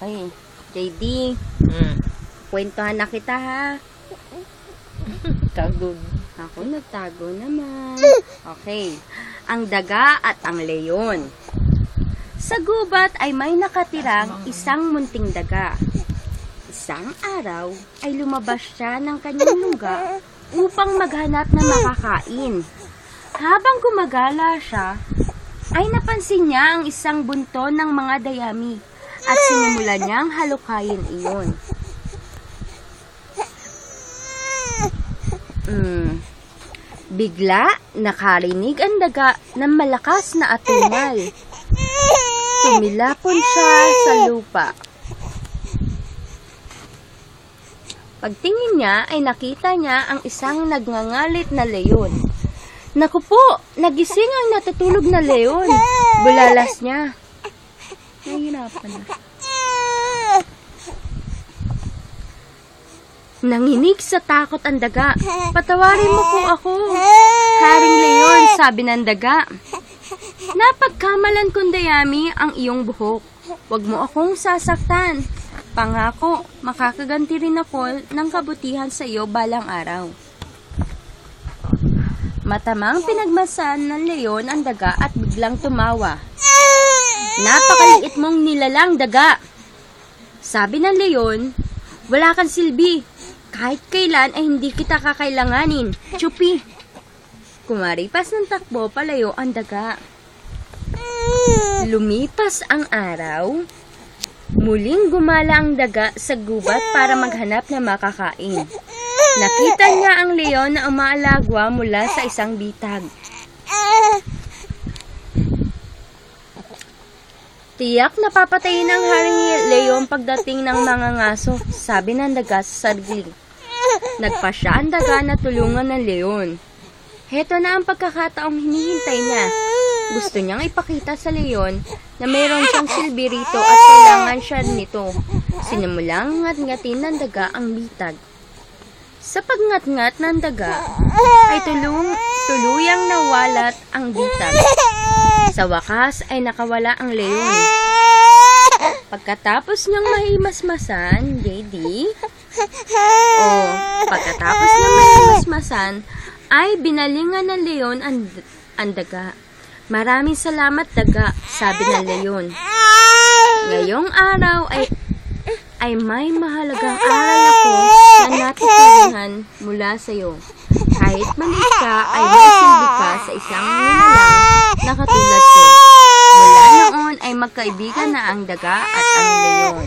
Okay. JD, kwentuhan na kita ha. Tagod. Ako nagtago naman. Okay. Ang daga at ang leyon. Sa gubat ay may nakatirang isang munting daga. Isang araw ay lumabas siya ng kanyang lungga upang maghanap ng makakain. Habang gumagala siya, ay napansin niya ang isang bunto ng mga dayami at sinimulan niyang halukayin iyon. Bigla nakarinig ang daga ng malakas na atungal. Tumilapon siya sa lupa. Pagtingin niya ay nakita niya ang isang nagngangalit na leyon. Naku po, nagising ang natutulog na leyon. Bulalas niya. Nahihirapan na. Nanginig sa takot ang daga. Patawarin mo po ako. Haring leyon, sabi ng daga. Napagkamalan kong dayami ang iyong buhok. Huwag mo akong sasaktan. Pangako, makakaganti rin ako ng kabutihan sa iyo balang araw. Matamang pinagmasan ng leyon ang daga at biglang tumawa. Napakaliit mong nilalang, daga. Sabi ng leyon, wala kang silbi. Kahit kailan ay hindi kita kakailanganin. Chupi! Kumaripas ng takbo palayo ang daga. Lumipas ang araw. Muling gumala ang daga sa gubat para maghanap ng makakain. Nakita niya ang leyon na umaalagwa mula sa isang bitag. Tiyak na papatayin ang haring leyon pagdating ng mga ngaso, sabi ng daga sa sarili. Nagpasya ang daga na tulungan ng leyon. Heto na ang pagkakataong hinihintay niya. Gusto niyang ipakita sa leyon na mayroon siyang silbi rito at kailangan siya nito. Sinimulang ngat-ngatin ng daga ang bitag. Sa pagngat-ngat ng daga, ay tuluyang nawalat ang bitag. Sa wakas ay nakawala ang leyon. Pagkatapos niyang mahimasmasan, ay binalingan ng leyon ang daga. Maraming salamat, daga, sabi ng leyon. Ngayong araw ay may mahalagang aral ako na natutunan mula sa iyo. Kahit maliit ka, ay may silbi ka sa isang nilalang na katulad ko. Mula noon ay magkaibigan na ang daga at ang leyon.